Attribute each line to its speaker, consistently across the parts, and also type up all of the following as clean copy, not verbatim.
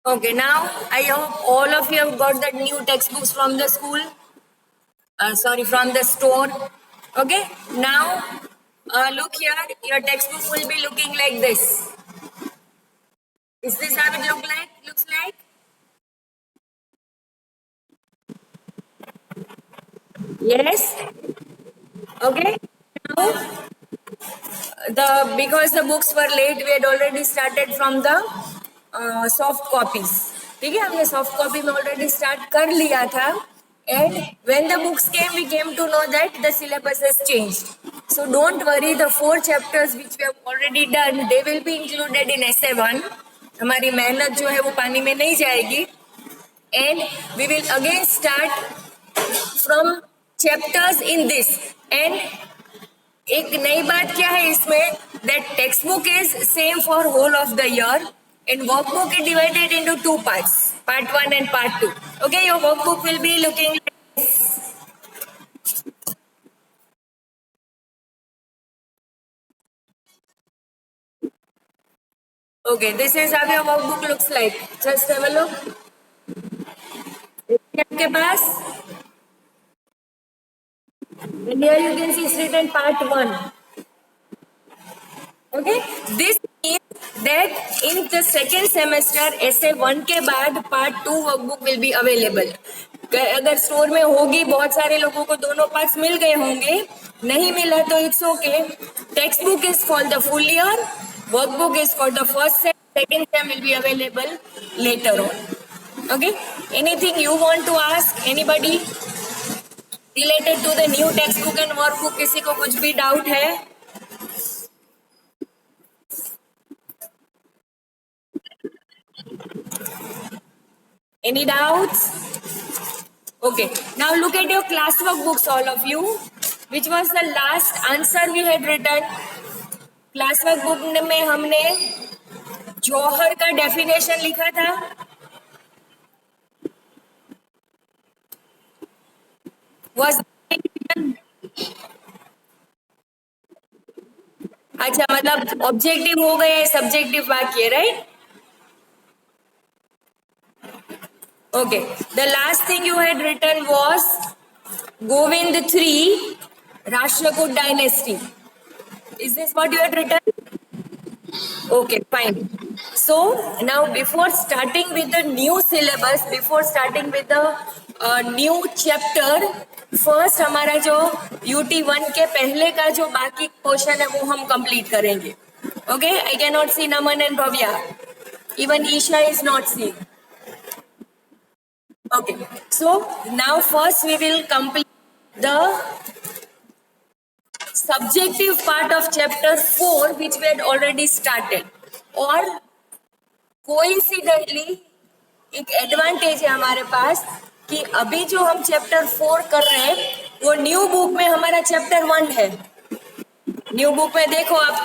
Speaker 1: Okay, now I hope all of you have got the new textbooks from the school. From the store. Okay, now look here. Your textbook will be looking like this. Is this how it looks like? Yes. Okay. Now the because the books were late, we had already started from the soft copies. ठीक है, हमने soft copy में already start कर लिया था. And when the books came we came to know that the syllabus has changed. So don't worry, the 4 chapters which we have already done they will be included in essay 1. हमारी मेहनत जो है वो पानी में नहीं जाएगी. And we will again start from chapters in this. And एक नई बात क्या है इसमें, that textbook is same for whole of the year and workbook is divided into 2 parts, part 1 and part 2. Okay, your workbook will be looking like this. Okay, this is how your workbook looks like. Just have a look. आपके पास, and here you can see it's written part 1. Okay, this means that in the second semester essay 1 के बाद part 2 workbook will be available. अगर store में होगी, बहुत सारे लोगों को दोनों पार्ट्स मिल गए होंगे, नहीं मिला तो it's okay. Text book is for the full year, workbook is for the first sem, second same will be available later on. Okay, anything you want to ask anybody related to the new textbook and workbook? किसी को कुछ भी doubt है? Any doubts? Okay, now look at your classwork books, all of you. Which was the last answer we had written? Classwork book में हमने जौहर का definition लिखा था. Was अच्छा, मतलब ऑब्जेक्टिव हो गया, सब्जेक्टिव बाकी है, right? Okay, the last thing you had written was Govind III, Rashtrakoot dynasty. Is this what you had written? Okay, fine. So now before starting with the new syllabus, before starting with the new chapter, first हमारा जो UT1 के पहले का जो बाकी portion है वो हम कंप्लीट करेंगे. Okay, I cannot see Naman and Bhavya. Even Isha is not seen. Okay, so now first we will complete the subjective part of chapter 4 which we had already started. और coincidentally एक advantage है हमारे पास कि अभी जो हम chapter 4 कर रहे हैं वो न्यू बुक में हमारा चैप्टर 1 है. न्यू बुक में देखो, आप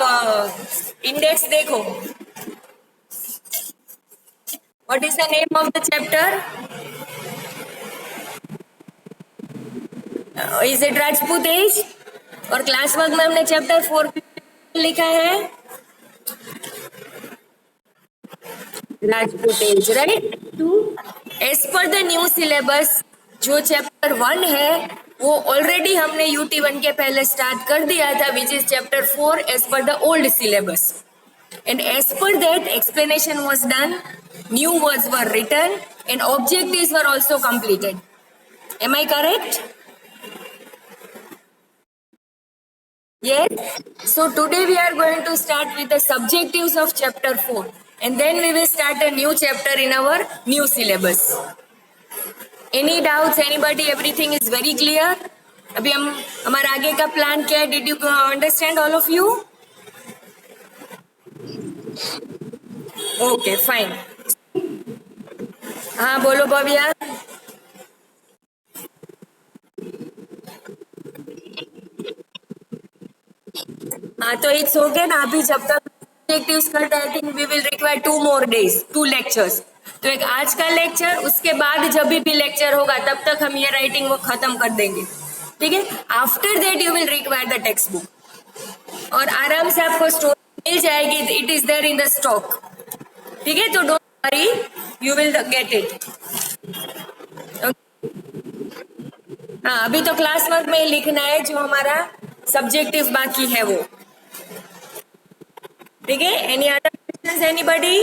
Speaker 1: इंडेक्स देखो. What is the name of the chapter? Is it Rajput age? और क्लास वर्क में हमने चैप्टर 4 लिखा है Rajput age, right? As per the new syllabus जो चैप्टर 1 है वो ऑलरेडी हमने UT1 के पहले स्टार्ट कर दिया था, which is chapter 4 as per the old syllabus. And as per that explanation was done, new words were written and objectives were also completed. Am I correct? Yes. So today we are going to start with the subjectives of chapter 4 and then we will start a new chapter in our new syllabus. Any doubts? Anybody? Everything is very clear. अभी हम हमारा आगे का plan क्या है? Did you understand, all of you? Okay, fine. हाँ बोलो भव्या. हाँ तो इट्स ओके ना. अभी जब तक ऑब्जेक्टिव्स करते हैं, I think we will require 2 more days, 2 lectures. तो एक आज का लेक्चर, उसके बाद जब भी लेक्चर होगा तब तक हम ये राइटिंग वो खत्म कर देंगे. ठीक है? After that you will require the textbook और आराम से आपको स्टोर मिल जाएगी. It is there in the stock. ठीक है? तो don't Sorry, you will get it. हाँ, अभी तो क्लास वर्क में लिखना है जो हमारा सब्जेक्टिव बाकी है वो. ठीक है? Any other questions anybody?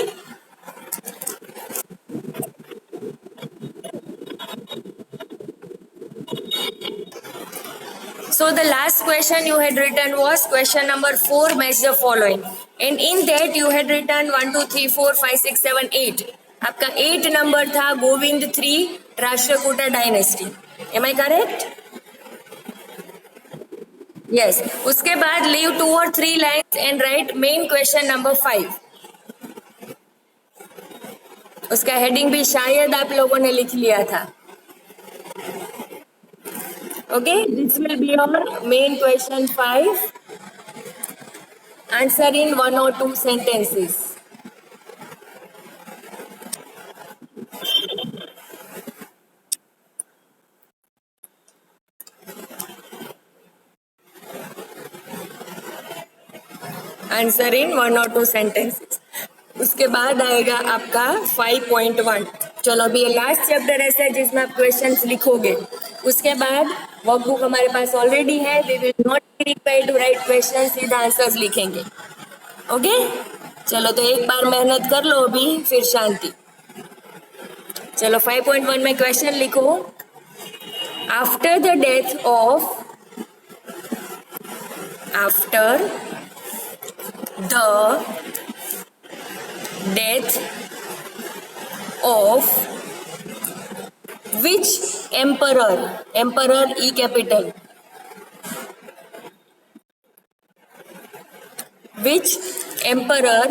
Speaker 1: So the last question you had written was question number 4, match the following. And in that you had written 1, 2, 3, 4, 5, 6, 7, 8. आपका 8 नंबर था Govind 3 Rashtrakuta dynasty. Am I correct? Yes. उसके बाद leave 2 or 3 lines and write main question number 5. उसका heading भी शायद आप लोगों ने लिख लिया था. Okay, this will be your main question 5. Answer in 1 or 2 sentences. Answer in 1 और 2 सेंटेंसेस. उसके बाद आएगा आपका 5.1. चलो अभी ये लास्ट चैप्टर ऐसा है जिसमें आप क्वेश्चंस लिखोगे. उसके बाद वर्कबुक हमारे पास ऑलरेडी है. We will not be required to write questions, सीधा आंसर्स लिखेंगे. ओके, चलो तो एक बार मेहनत कर लो अभी, फिर शांति. चलो 5.1 में क्वेश्चन लिखो. After the death of the death of which emperor E capital, which emperor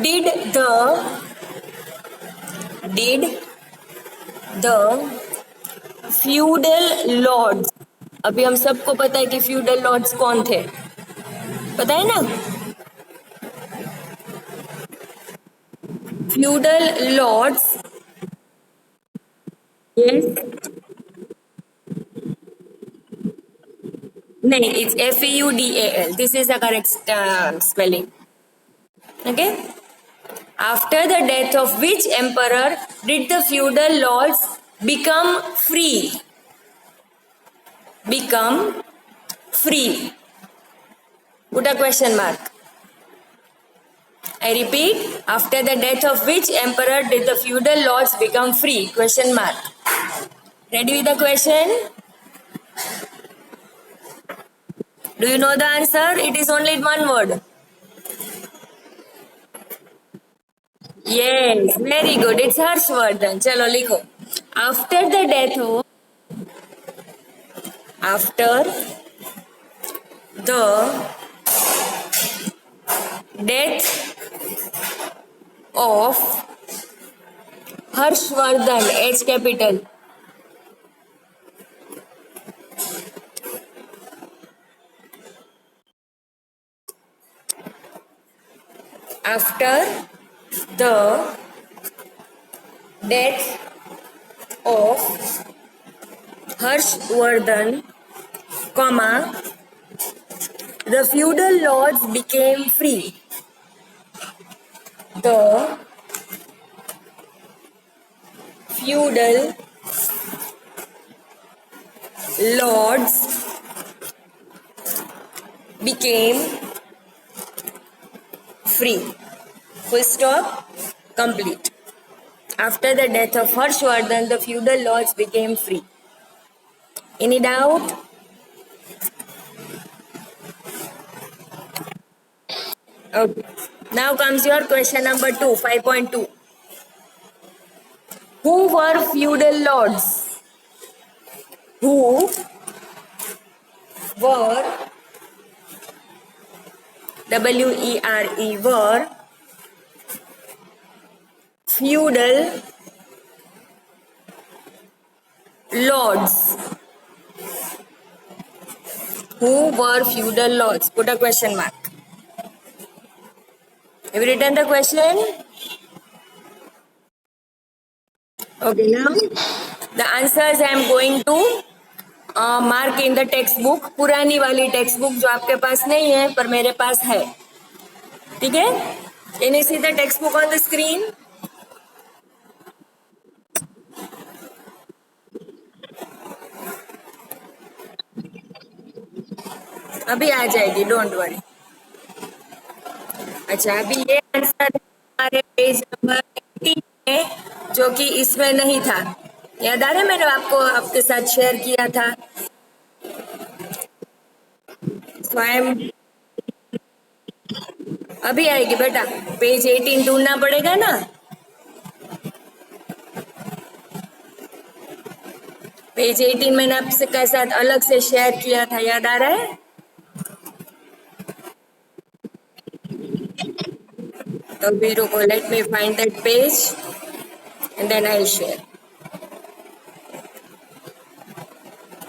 Speaker 1: did the feudal lords, अभी हम सबको पता है कि feudal lords कौन थे, पता है ना? feudal lords, yes, नहीं, it's FEUDAL. This is the correct spelling. Okay. After the death of which emperor did the feudal lords become free? Put a question mark. I repeat, after the death of which emperor did the feudal lords become free? Question mark. Ready with the question? Do you know the answer? It is only in one word. Yes, very good. It's Harshvardhan. Chalo likho. After the death of Harshvardhan, H capital. After the death of Harshvardhan, the feudal lords became free. The feudal lords became free. Full stop. Complete. After the death of Harshvardhan, the feudal lords became free. Any doubt? Okay. Now comes your question number 2, 5.2. Who were feudal lords? Who were, W-E-R-E, were feudal lords? Who were feudal lords? Put a question mark. Have you written the question? Okay, now the answers I am going to mark in the textbook. पुरानी वाली textbook जो आपके पास नहीं है पर मेरे पास है. ठीक है? Can you see the textbook on the screen? अभी आ जाएगी, डोंट वरी। अच्छा, अभी ये आंसर हमारे पेज नंबर 18 में, जो कि इसमें नहीं था। याद आ रहा है, मैंने आपको आपके साथ शेयर किया था। स्वयं अभी आएगी बेटा, पेज 18 ढूंढना पड़ेगा ना। पेज 18 मैंने आपके साथ अलग से शेयर किया था, याद आ रहा है? तो भी रुको, let me find that page and then I share.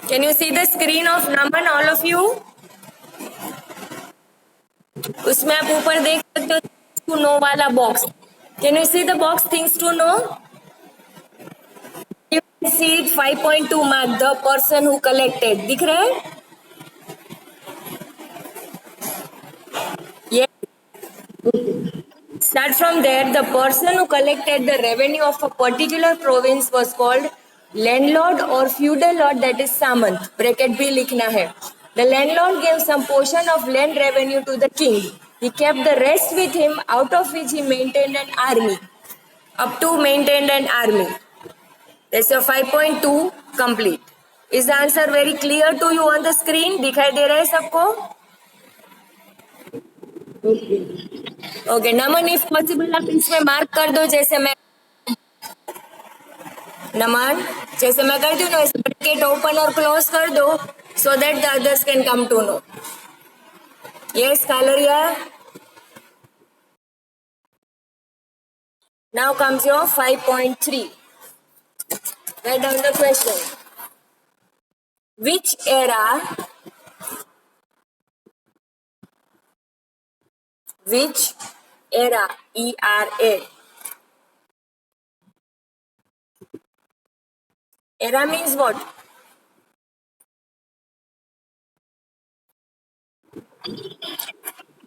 Speaker 1: Can you see the screen of Naman, all of you? उसमें आप ऊपर देख सकते हो टू नो वाला box. Can you see the box things to know? You can see it 5.2 mark, the person who collected, दिख रहा है? ये start from there. The person who collected the revenue of a particular province was called landlord or feudal lord, that is samant. Bracket भी लिखना है. The landlord gave some portion of land revenue to the king. He kept the rest with him, out of which he maintained an army. Up to maintained an army. That's your 5.2 complete. Is the answer very clear to you on the screen? दिखाई दे रहा है सबको? Okay Naman, if possible आप इसमें mark कर दो, जैसे मैं नमन जैसे मैं करती हूँ ना, ब्रैकेट ओपन और क्लोज कर दो, so that the others can come to know. Yes Kalariya, now comes your 5.3. Write down the question. Which era, ERA, era means what?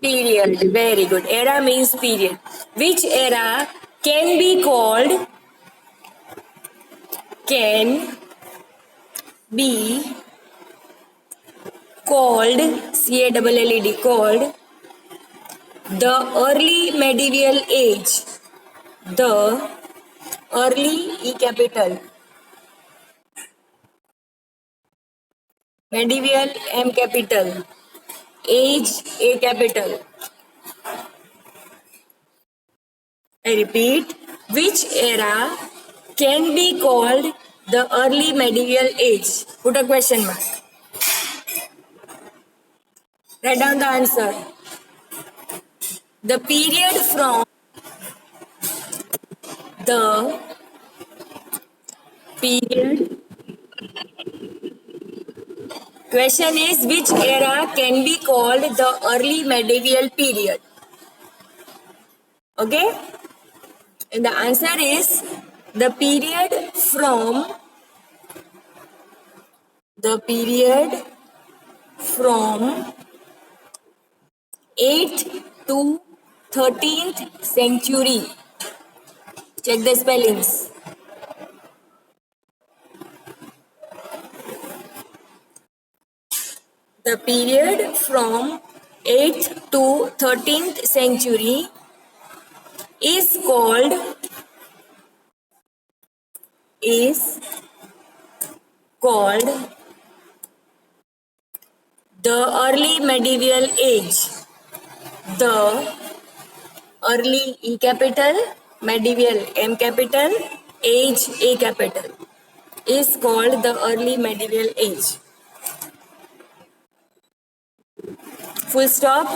Speaker 1: Period. Very good. Era means period. Which era can be called CALLED, called the early medieval age? The early, E capital, medieval, M capital, age, A capital. I repeat, which era can be called the early medieval age? Put a question mark. Write down the answer. The period from the period. Question is, which era can be called the early medieval period? Okay? And the answer is the period from 8th to 13th century. Check the spellings. The period from 8th to 13th century is called the early medieval age. The early, E capital, medieval, M capital, age, A capital, is called the early medieval age. Full stop,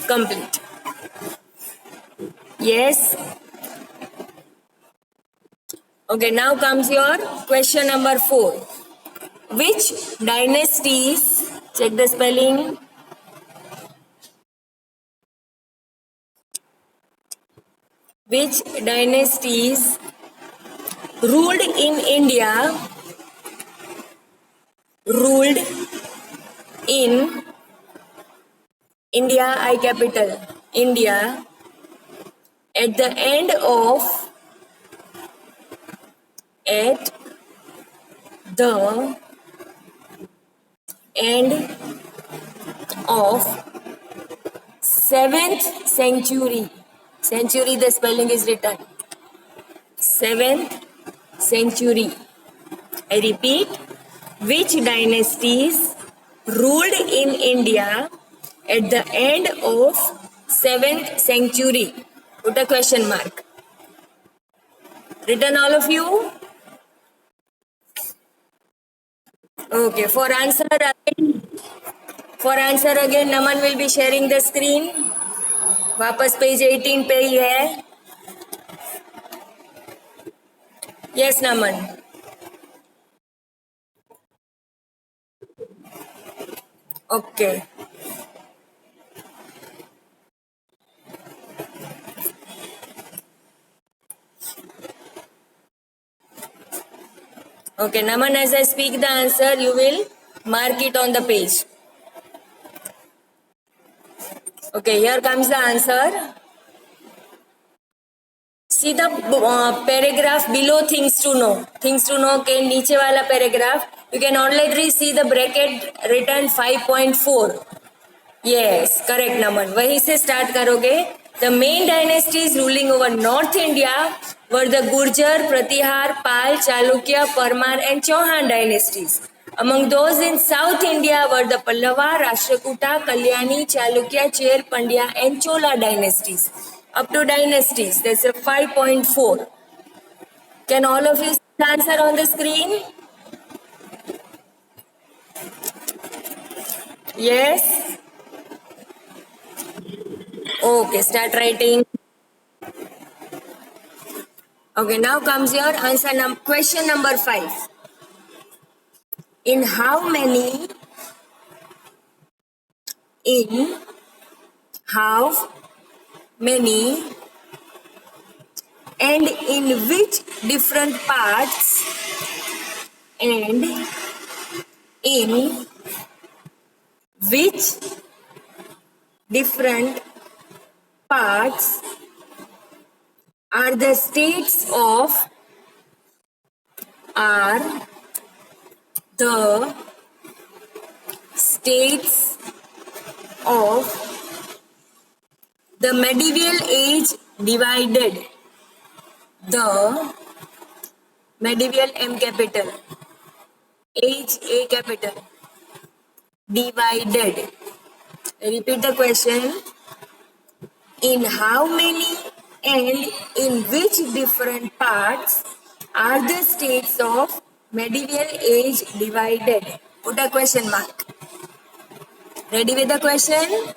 Speaker 1: complete. Yes. Okay, now comes your question number 4. Which dynasties, check the spelling, which dynasties ruled in India, I capital, India, at the end of seventh century. Century, the spelling is written. 7th century. I repeat, which dynasties ruled in India at the end of 7th century? Put a question mark. Written, all of you? Okay, for answer again, Naman will be sharing the screen. वापस page 18 पे ही है. Yes, Naman. Okay. Okay, Naman, as I speak the answer, you will mark it on the page. Okay, here comes the answer. See the paragraph below things to know. Things to know के नीचे वाला paragraph. You can already see the bracket written 5.4. Yes, correct, Naman. वहीं से start करोगे. The main dynasties ruling over North India were the Gurjar, Pratihar, Pal, Chalukya, Parmar and Chauhan dynasties. Among those in South India were the Pallava, Rashtrakuta, Kalyani, Chalukya, Cher, Pandya and Chola dynasties. Up to dynasties, that's a 5.4. Can all of you see the answer on the screen? Yes? Okay, start writing. Okay, now comes your answer question number 5. In how many and in which different parts and in which different parts are the states of the medieval age divided? The medieval M capital, age A capital, divided. I repeat the question. In how many and in which different parts are the states of medieval age divided? Put a question mark. Ready with the question?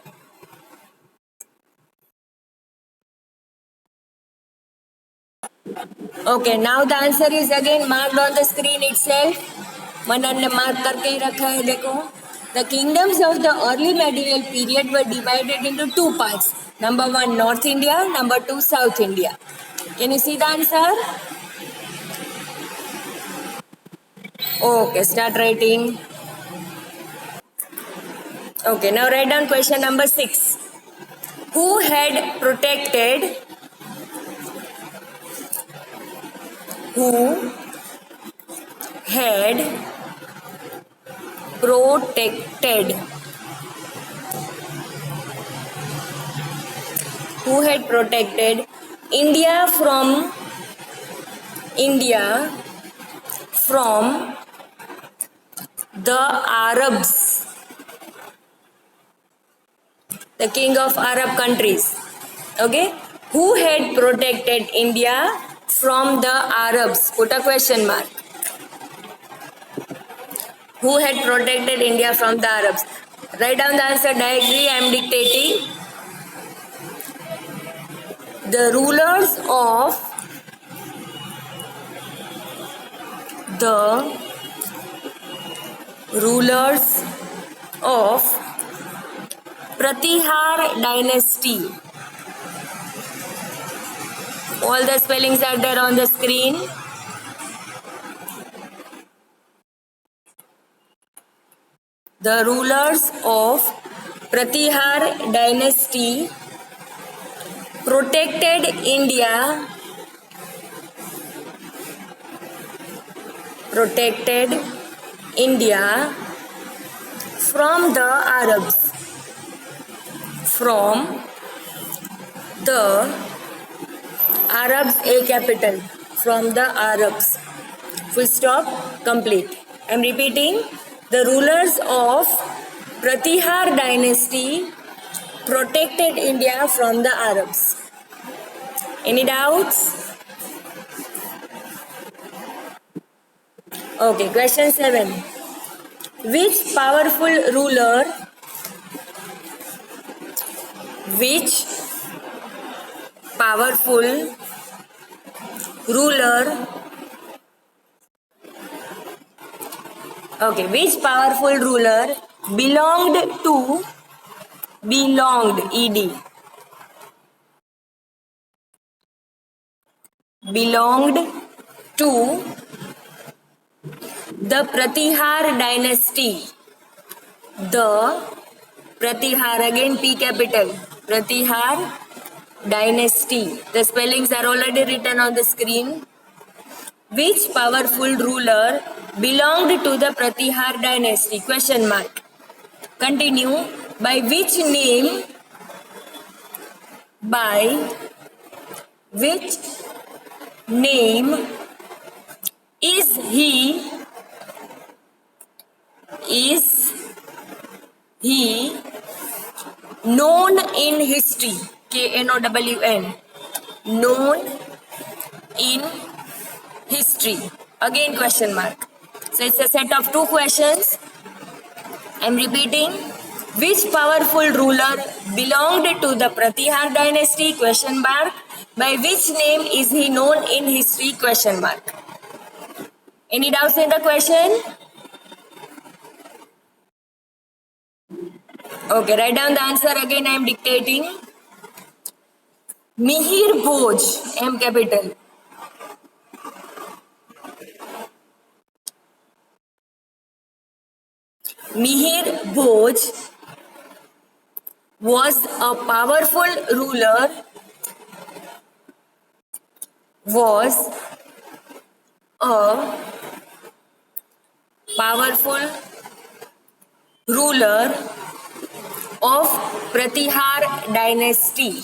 Speaker 1: Okay, now the answer is again marked on the screen itself. मनन ने mark करके ही रखा है, देखो. The kingdoms of the early medieval period were divided into two parts. Number 1, North India. Number 2, South India. Can you see the answer? Okay, start writing. Okay, now write down question number 6. Who had protected India from the Arabs, the king of Arab countries? Okay, who had protected India from the Arabs? Put a question mark. Who had protected India from the Arabs? Write down the answer directly. I am dictating. The rulers of Pratihar dynasty. All the spellings are there on the screen. The rulers of Pratihar dynasty protected India from the Arabs. From the Arabs, a capital. From the Arabs. Full stop, complete. I am repeating. The rulers of Pratihar dynasty protected India from the Arabs. Any doubts? Okay, question 7. Which powerful ruler belonged to the Pratihar dynasty. The Pratihar, again P capital, Pratihar dynasty. The spellings are already written on the screen. Which powerful ruler belonged to the Pratihar dynasty? Question mark. Continue. By which name is he known in history? KNOWN. Known in history. Again question mark. So it's a set of 2 questions. I am repeating. Which powerful ruler belonged to the Pratihar dynasty? Question mark. By which name is he known in history? Question mark. Any doubts in the question? Okay, write down the answer again. I am dictating. Mihir Bhoj, M capital. Mihir Bhoj was a powerful ruler of Pratihar dynasty.